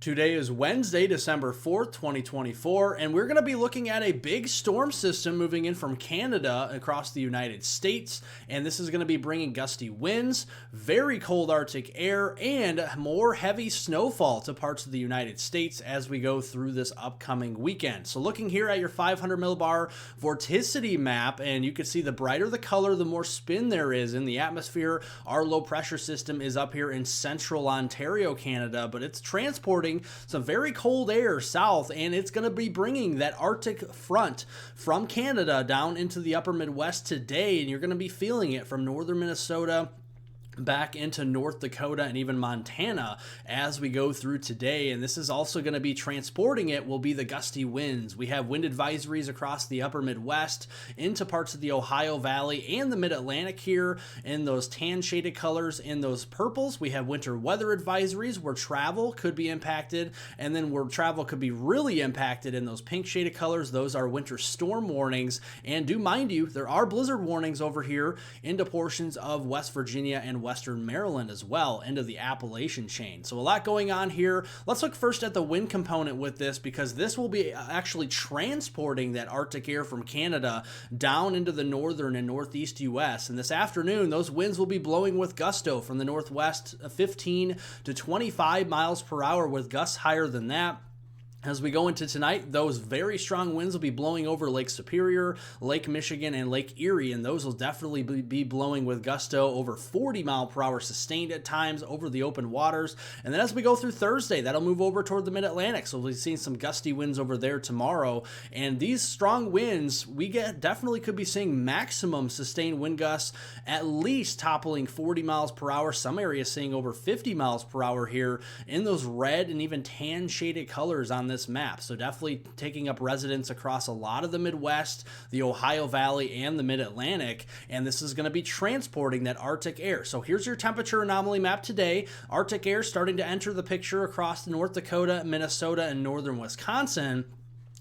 Today is Wednesday, December 4th, 2024, and we're going to be looking at a big storm system moving in from Canada across the United States. And this is going to be bringing gusty winds, very cold Arctic air, and more heavy snowfall to parts of the United States as we go through this upcoming weekend. So looking here at your 500 millibar vorticity map, and you can see the brighter the color, the more spin there is in the atmosphere. Our low pressure system is up here in central Ontario, Canada, but it's transporting some very cold air south, and it's going to be bringing that Arctic front from Canada down into the upper Midwest today, and you're going to be feeling it from northern Minnesota back into North Dakota and even Montana as we go through today. And this is also going to be transporting it will be the gusty winds. We have wind advisories across the upper Midwest into parts of the Ohio Valley and the Mid-Atlantic here in those tan shaded colors. In those purples, we have winter weather advisories where travel could be impacted, and then where travel could be really impacted in those pink shaded colors, those are winter storm warnings. And do mind you, there are blizzard warnings over here into portions of West Virginia and Western Maryland as well, into the Appalachian chain. So a lot going on here. Let's look first at the wind component with this, because this will be actually transporting that Arctic air from Canada down into the northern and northeast US. And this afternoon, those winds will be blowing with gusto from the northwest, 15 to 25 miles per hour, with gusts higher than that. As we go into tonight, those very strong winds will be blowing over Lake Superior, Lake Michigan, and Lake Erie, and those will definitely be blowing with gusto over 40 mile per hour sustained at times over the open waters. And then as we go through Thursday, that'll move over toward the Mid-Atlantic, so we'll be seeing some gusty winds over there tomorrow. And these strong winds, definitely could be seeing maximum sustained wind gusts at least toppling 40 miles per hour. Some areas seeing over 50 miles per hour here in those red and even tan shaded colors on this map. So definitely taking up residence across a lot of the Midwest, the Ohio Valley, and the Mid-Atlantic. And this is going to be transporting that Arctic air. So here's your temperature anomaly map today. Arctic air starting to enter the picture across North Dakota, Minnesota, and northern Wisconsin.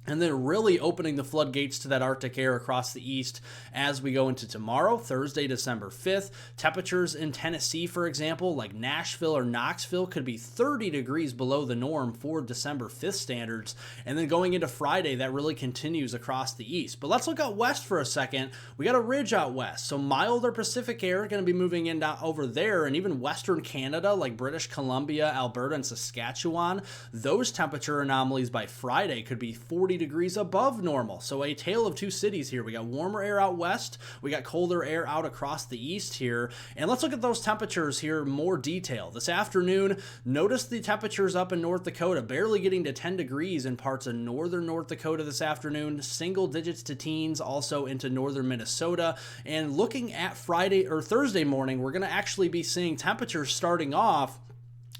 And then really opening the floodgates to that Arctic air across the east as we go into tomorrow, Thursday, December 5th. Temperatures in Tennessee, for example, like Nashville or Knoxville, could be 30 degrees below the norm for December 5th standards. And then going into Friday, that really continues across the east. But let's look out west for a second. We got a ridge out west. So milder Pacific air going to be moving in down over there, and even western Canada, like British Columbia, Alberta, and Saskatchewan. Those temperature anomalies by Friday could be 40 degrees above normal. So a tale of two cities here. We got warmer air out west, we got colder air out across the east here. And let's look at those temperatures here in more detail. This afternoon, notice the temperatures up in North Dakota, barely getting to 10 degrees in parts of northern North Dakota this afternoon, single digits to teens also into northern Minnesota. And looking at Friday or Thursday morning, we're going to actually be seeing temperatures starting off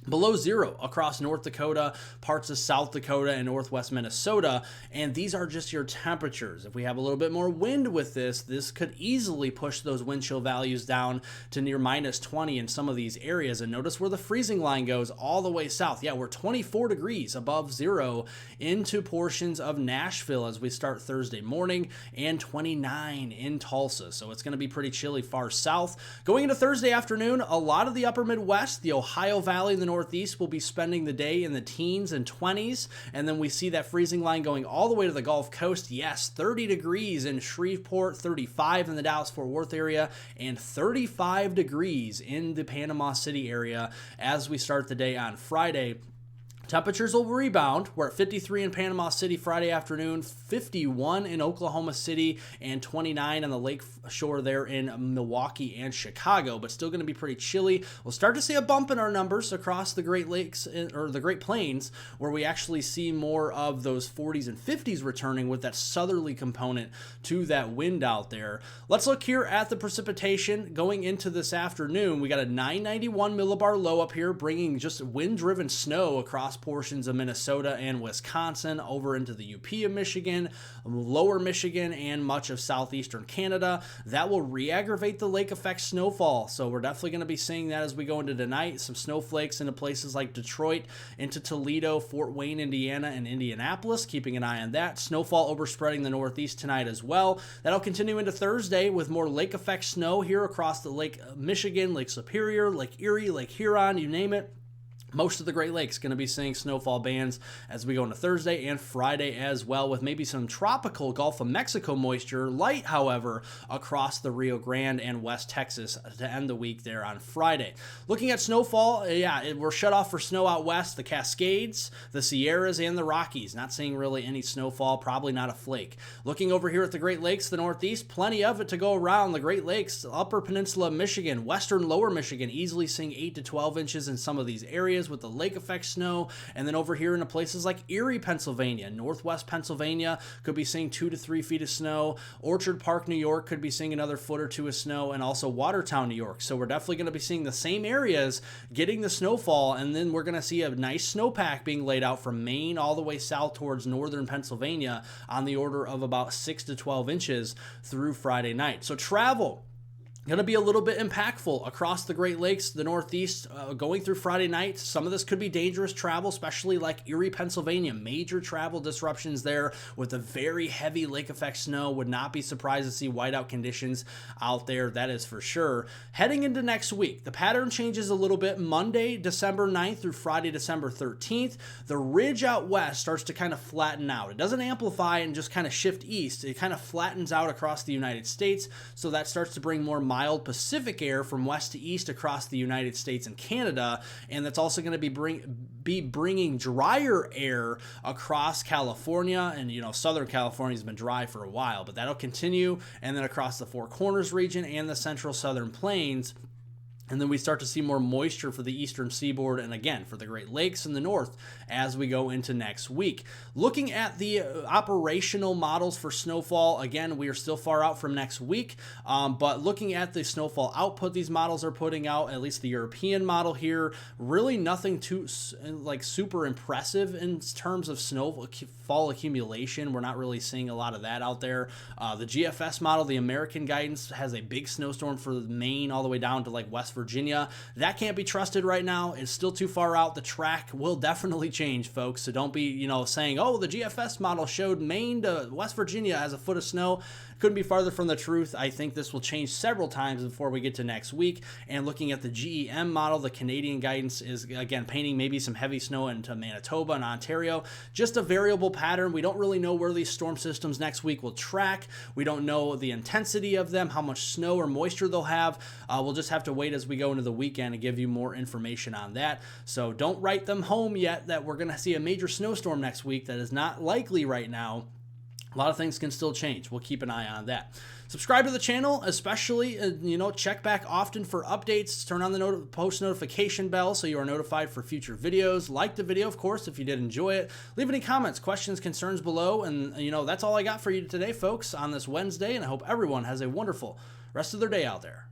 below zero across North Dakota, parts of South Dakota, and northwest Minnesota. And these are just your temperatures. If we have a little bit more wind with this could easily push those wind chill values down to near minus 20 in some of these areas. And notice where the freezing line goes all the way south. Yeah, we're 24 degrees above zero into portions of Nashville as we start Thursday morning, and 29 in Tulsa. So it's going to be pretty chilly far south. Going into Thursday afternoon, a lot of the upper Midwest, the Ohio Valley, and the Northeast will be spending the day in the teens and 20s, and then we see that freezing line going all the way to the Gulf Coast. Yes, 30 degrees in Shreveport, 35 in the Dallas-Fort Worth area, and 35 degrees in the Panama City area as we start the day on Friday. Temperatures will rebound. We're at 53 in Panama City Friday afternoon, 51 in Oklahoma City, and 29 on the lake shore there in Milwaukee and Chicago, but still going to be pretty chilly. We'll start to see a bump in our numbers across the Great Lakes, or the Great Plains, where we actually see more of those 40s and 50s returning with that southerly component to that wind out there. Let's look here at the precipitation going into this afternoon. We got a 991 millibar low up here, bringing just wind-driven snow across portions of Minnesota and Wisconsin over into the UP of Michigan, lower Michigan, and much of southeastern Canada. That will re-aggravate the lake effect snowfall. So we're definitely going to be seeing that as we go into tonight. Some snowflakes into places like Detroit, into Toledo, Fort Wayne, Indiana, and Indianapolis. Keeping an eye on that. Snowfall overspreading the Northeast tonight as well. That'll continue into Thursday with more lake effect snow here across the Lake Michigan, Lake Superior, Lake Erie, Lake Huron, you name it. Most of the Great Lakes going to be seeing snowfall bands as we go into Thursday and Friday as well, with maybe some tropical Gulf of Mexico moisture, light, however, across the Rio Grande and West Texas to end the week there on Friday. Looking at snowfall, we're shut off for snow out west, the Cascades, the Sierras, and the Rockies. Not seeing really any snowfall, probably not a flake. Looking over here at the Great Lakes, the Northeast, plenty of it to go around. The Great Lakes, Upper Peninsula of Michigan, Western Lower Michigan, easily seeing 8 to 12 inches in some of these areas with the lake effect snow. And then over here into places like Erie, Pennsylvania, Northwest Pennsylvania could be seeing 2 to 3 feet of snow. Orchard Park, New York could be seeing another foot or two of snow, and also Watertown, New York. So we're definitely going to be seeing the same areas getting the snowfall, and then we're going to see a nice snowpack being laid out from Maine all the way south towards northern Pennsylvania on the order of about 6 to 12 inches through Friday night. So travel going to be a little bit impactful across the Great Lakes, the Northeast, going through Friday night. Some of this could be dangerous travel, especially like Erie, Pennsylvania. Major travel disruptions there with the very heavy lake effect snow. Would not be surprised to see whiteout conditions out there, that is for sure. Heading into next week, the pattern changes a little bit. Monday, December 9th through Friday, December 13th, the ridge out west starts to kind of flatten out. It doesn't amplify and just kind of shift east. It kind of flattens out across the United States, so that starts to bring more mild Pacific air from west to east across the United States and Canada, and that's also going to be bringing drier air across California. And Southern California has been dry for a while, but that'll continue, and then across the Four Corners region and the central southern plains. And then we start to see more moisture for the eastern seaboard and again for the Great Lakes in the north as we go into next week. Looking at the operational models for snowfall, again, we are still far out from next week, but looking at the snowfall output these models are putting out, at least the European model here, really nothing too super impressive in terms of snowfall accumulation. We're not really seeing a lot of that out there. The GFS model, the American guidance, has a big snowstorm for Maine all the way down to like West Virginia. That can't be trusted right now. It's still too far out. The track will definitely change, folks. So don't be, saying, oh, the GFS model showed Maine to West Virginia as a foot of snow. Couldn't be farther from the truth. I think this will change several times before we get to next week. And looking at the GEM model, the Canadian guidance is, again, painting maybe some heavy snow into Manitoba and Ontario. Just a variable pattern. We don't really know where these storm systems next week will track. We don't know the intensity of them, how much snow or moisture they'll have. We'll just have to wait as we go into the weekend and give you more information on that. So don't write them home yet that we're going to see a major snowstorm next week. That is not likely right now. A lot of things can still change. We'll keep an eye on that. Subscribe to the channel, especially, check back often for updates. Turn on the post notification bell so you are notified for future videos. Like the video, of course, if you did enjoy it. Leave any comments, questions, concerns below. And, that's all I got for you today, folks, on this Wednesday. And I hope everyone has a wonderful rest of their day out there.